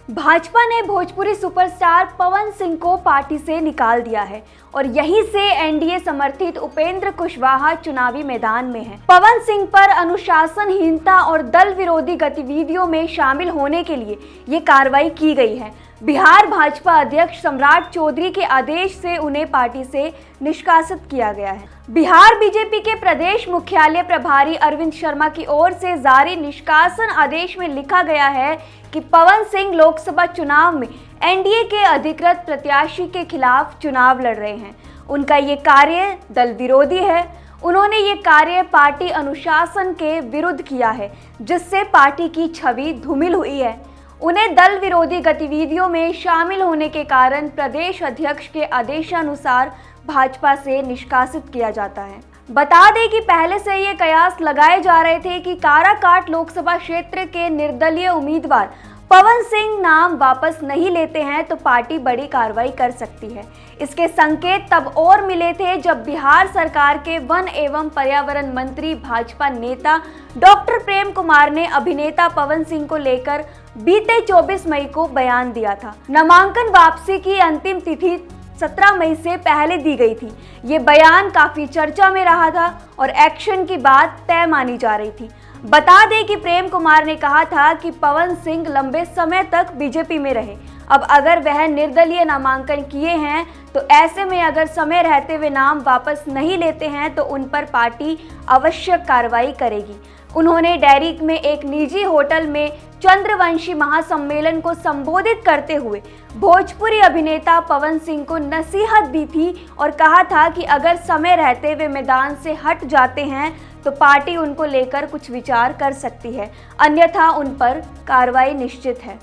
भाजपा ने भोजपुरी सुपरस्टार पवन सिंह को पार्टी से निकाल दिया है और यहीं से एनडीए समर्थित उपेंद्र कुशवाहा चुनावी मैदान में हैं। पवन सिंह पर अनुशासनहीनता और दल विरोधी गतिविधियों में शामिल होने के लिए ये कार्रवाई की गई है। बिहार भाजपा अध्यक्ष सम्राट चौधरी के आदेश से उन्हें पार्टी से निष्कासित किया गया है। बिहार बीजेपी के प्रदेश मुख्यालय प्रभारी अरविंद शर्मा की ओर से जारी निष्कासन आदेश में लिखा गया है कि पवन सिंह लोकसभा चुनाव में एनडीए के अधिकृत प्रत्याशी के खिलाफ चुनाव लड़ रहे हैं। उनका ये कार्य दल विरोधी है। उन्होंने ये कार्य पार्टी अनुशासन के विरुद्ध किया है, जिससे पार्टी की छवि धूमिल हुई है। उन्हें दल विरोधी गतिविधियों में शामिल होने के कारण प्रदेश अध्यक्ष के आदेशानुसार भाजपा से निष्कासित किया जाता है। बता दें कि पहले से ये कयास लगाए जा रहे थे कि काराकाट लोकसभा क्षेत्र के निर्दलीय उम्मीदवार पवन सिंह नाम वापस नहीं लेते हैं तो पार्टी बड़ी कार्रवाई कर सकती है। इसके संकेत तब और मिले थे जब बिहार सरकार के वन एवं पर्यावरण मंत्री भाजपा नेता डॉक्टर प्रेम कुमार ने अभिनेता पवन सिंह को लेकर बीते 24 मई को बयान दिया था। नामांकन वापसी की अंतिम तिथि 17 मई से पहले दी गई थी। ये बयान काफी चर्चा में रहा था और एक्शन की बात तय मानी जा रही थी। बता दें कि प्रेम कुमार ने कहा था कि पवन सिंह लंबे समय तक बीजेपी में रहे। अब अगर वह निर्दलीय नामांकन किए हैं तो ऐसे में अगर समय रहते हुए नाम वापस नहीं लेते हैं तो उन पर पार्टी आवश्यक कार्रवाई करेगी। उन्होंने डेरी में एक निजी होटल में चंद्रवंशी महासम्मेलन को संबोधित करते हुए भोजपुरी अभिनेता पवन सिंह को नसीहत दी थी और कहा था कि अगर समय रहते हुए मैदान से हट जाते हैं तो पार्टी उनको लेकर कुछ विचार कर सकती है, अन्यथा उन पर कार्रवाई निश्चित है।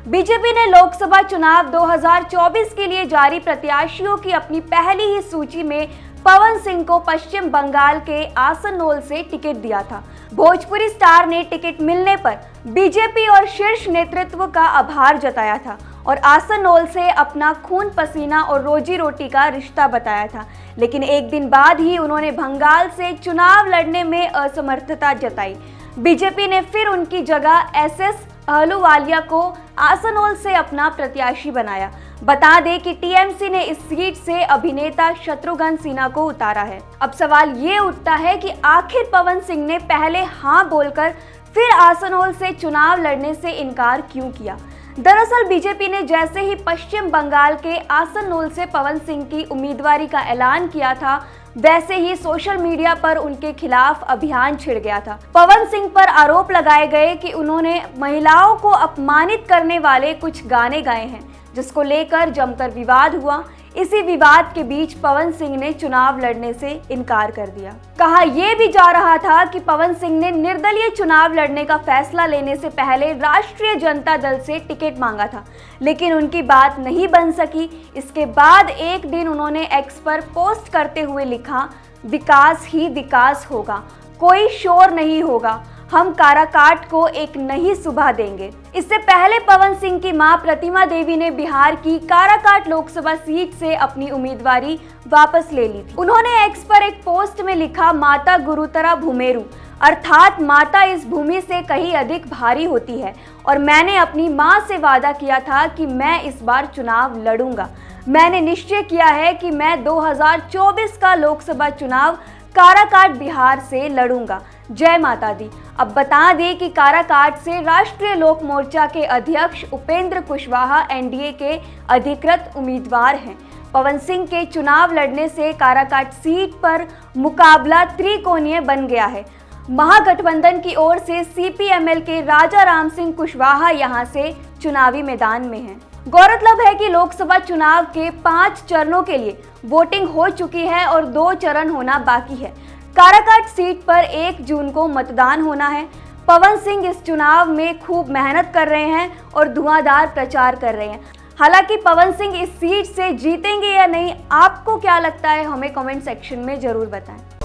बीजेपी ने लोकसभा चुनाव 2024 के लिए जारी प्रत्याशियों की अपनी पहली ही सूची में पवन सिंह को पश्चिम बंगाल के आसनसोल से टिकट दिया था। भोजपुरी स्टार ने टिकट मिलने पर बीजेपी और शीर्ष नेतृत्व का आभार जताया था और आसनसोल से अपना खून पसीना और रोजी रोटी का रिश्ता बताया था, लेकिन एक दिन बाद ही उन्होंने बंगाल से चुनाव लड़ने में असमर्थता जताई। बीजेपी ने फिर उनकी जगह एसएस अहलूवालिया को आसनसोल से अपना प्रत्याशी बनाया। बता दें कि टीएमसी ने इस सीट से अभिनेता शत्रुघ्न सिन्हा को उतारा है। अब सवाल ये उठता है कि आखिर पवन सिंह ने पहले हाँ बोलकर फिर आसनसोल से चुनाव लड़ने से इनकार क्यों किया। दरअसल बीजेपी ने जैसे ही पश्चिम बंगाल के आसनसोल से पवन सिंह की उम्मीदवारी का ऐलान किया था, वैसे ही सोशल मीडिया पर उनके खिलाफ अभियान छिड़ गया था। पवन सिंह पर आरोप लगाए गए कि उन्होंने महिलाओं को अपमानित करने वाले कुछ गाने गाए हैं, जिसको लेकर जमकर विवाद हुआ। इसी विवाद के बीच पवन सिंह ने चुनाव लड़ने से इनकार कर दिया। कहा यह भी जा रहा था कि पवन सिंह ने निर्दलीय चुनाव लड़ने का फैसला लेने से पहले राष्ट्रीय जनता दल से टिकट मांगा था, लेकिन उनकी बात नहीं बन सकी। इसके बाद एक दिन उन्होंने एक्स पर पोस्ट करते हुए लिखा, विकास ही विकास होगा, कोई शोर नहीं होगा, हम काराकाट को एक नई सुबह देंगे। इससे पहले पवन सिंह की मां प्रतिमा देवी ने बिहार की काराकाट लोकसभा सीट से अपनी उम्मीदवारी वापस ले ली थी। उन्होंने एक्स पर एक पोस्ट में लिखा, माता गुरुतरा भूमेरु, अर्थात माता इस भूमि से कहीं अधिक भारी होती है और मैंने अपनी मां से वादा किया था कि मैं इस बार चुनाव लड़ूंगा। मैंने निश्चय किया है कि मैं 2024 का लोकसभा चुनाव काराकाट बिहार से लड़ूंगा। जय माता दी। अब बता दें कि काराकाट से राष्ट्रीय लोक मोर्चा के अध्यक्ष उपेंद्र कुशवाहा एनडीए के अधिकृत उम्मीदवार हैं। पवन सिंह के चुनाव लड़ने से काराकाट सीट पर मुकाबला त्रिकोणीय बन गया है। महागठबंधन की ओर से सीपीएमएल के राजा राम सिंह कुशवाहा यहां से चुनावी मैदान में हैं। गौरतलब है कि लोकसभा चुनाव के 5 चरणों के लिए वोटिंग हो चुकी है और 2 चरण होना बाकी है। काराकाट सीट पर 1 जून को मतदान होना है। पवन सिंह इस चुनाव में खूब मेहनत कर रहे हैं और धुआंधार प्रचार कर रहे हैं। हालांकि पवन सिंह इस सीट से जीतेंगे या नहीं, आपको क्या लगता है, हमें कमेंट सेक्शन में जरूर बताएं।